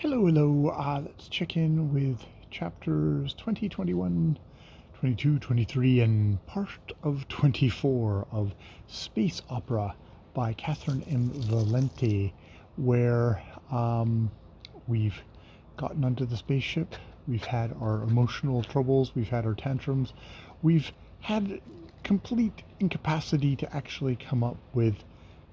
Hello, hello. Let's check in with chapters 20, 21, 22, 23, and part of 24 of Space Opera by Catherine M. Valente, where we've gotten onto the spaceship, we've had our emotional troubles, we've had our tantrums, we've had complete incapacity to actually come up with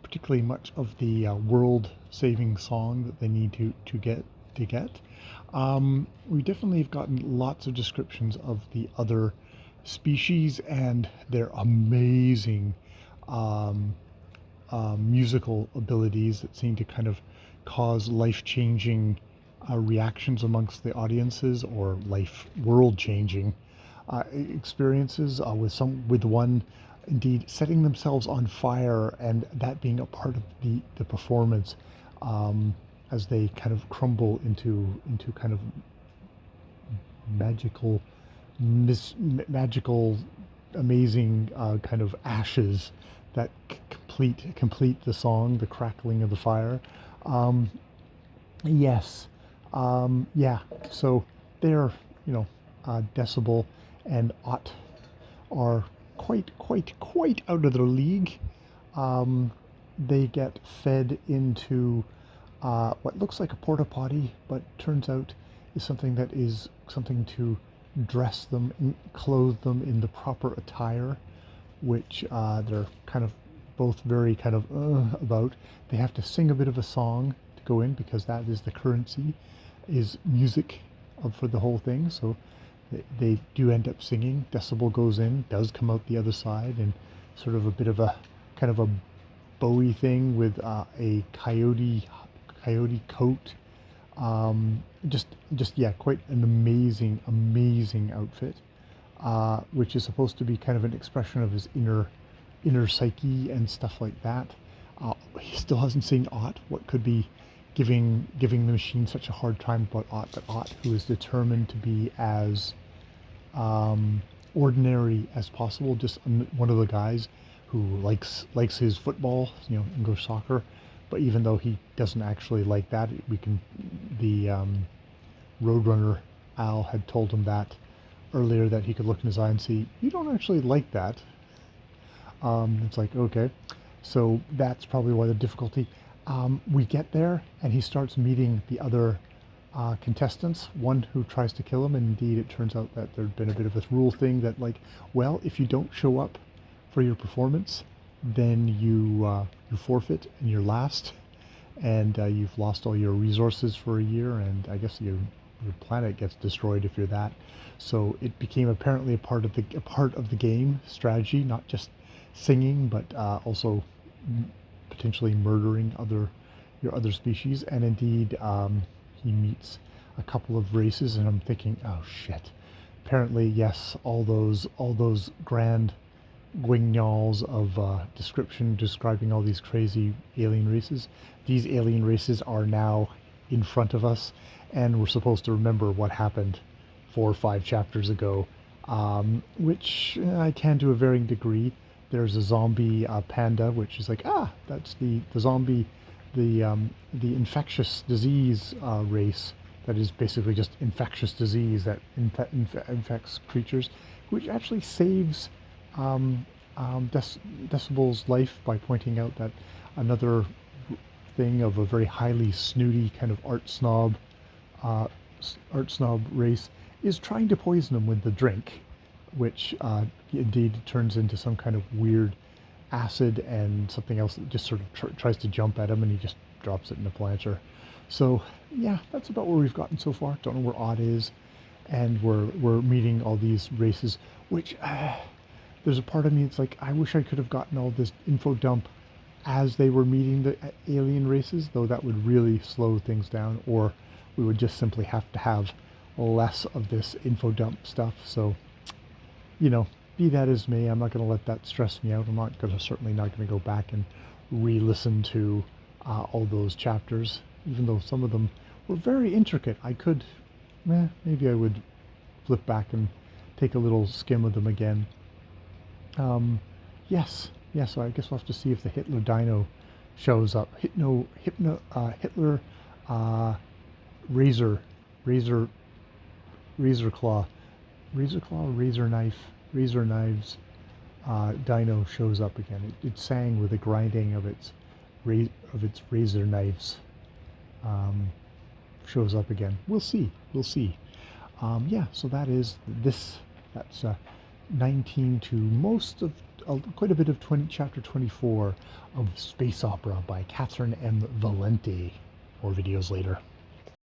particularly much of the world-saving song that they need to get. We definitely have gotten lots of descriptions of the other species and their amazing um, musical abilities that seem to kind of cause life-changing reactions amongst the audiences, or life world-changing experiences. With one indeed setting themselves on fire, and that being a part of the performance, as they kind of crumble into kind of magical, magical, amazing kind of ashes that complete the song, the crackling of the fire. Um, yes, yeah. So they're, you know, Decibel and Ott are quite out of their league. Um, they get fed into what looks like a porta potty, but turns out is something to dress them, clothe them in the proper attire, which they're kind of both very kind of about. They have to sing a bit of a song to go in, because that is the currency, is music for the whole thing. So they do end up singing. Decibel goes in, does come out the other side, and sort of a bit of a kind of a Bowie thing with a coyote coat. Just yeah, quite an amazing outfit, which is supposed to be kind of an expression of his inner psyche and stuff like that. He still hasn't seen Ott. What could be giving the machine such a hard time about Ott? But Ott, who is determined to be as ordinary as possible, just one of the guys who likes his football, English soccer. But even though he doesn't actually like that, the Roadrunner Al had told him that earlier, that he could look in his eye and see, you don't actually like that. It's like, okay. So that's probably why the difficulty. We get there, and he starts meeting the other contestants, one who tries to kill him, and indeed it turns out that there'd been a bit of a rule thing that, like, well, if you don't show up for your performance, then you forfeit and you're last, and you've lost all your resources for a year, and I guess your planet gets destroyed if you're that. So it became apparently a part of the game strategy, not just singing, but also potentially murdering your other species. And indeed, he meets a couple of races, and I'm thinking, oh shit. Apparently, yes, all those grand guignols of description describing all these crazy alien races. These alien races are now in front of us, and we're supposed to remember what happened 4 or 5 chapters ago, which I can to a varying degree. There's a zombie panda, which is like, that's the zombie, the infectious disease race that is basically just infectious disease that infects creatures, which actually saves Decibel's life by pointing out that another thing of a very highly snooty kind of uh, art snob race is trying to poison him with the drink, which indeed turns into some kind of weird acid and something else that just sort of tries to jump at him, and he just drops it in a planter. So yeah, that's about where we've gotten so far. Don't know where Odd is, and we're meeting all these races, which there's a part of me that's like, I wish I could have gotten all this info dump as they were meeting the alien races, though that would really slow things down, or we would just simply have to have less of this info dump stuff. So, you know, be that as may, I'm not going to let that stress me out. I'm not going to certainly not going to go back and re-listen to all those chapters, even though some of them were very intricate. Maybe I would flip back and take a little skim of them again. Um, yes, yes. So I guess we'll have to see if the Hitler Dino shows up. Hitler razor, razor, razor claw, razor knife, razor knives. Dino shows up again. It sang with the grinding of its razor knives. Um, Shows up again. We'll see. We'll see. Yeah. So that is this. That's 19 to most of quite a bit of chapter 24 of Space Opera by Catherine M. Valente. More videos later.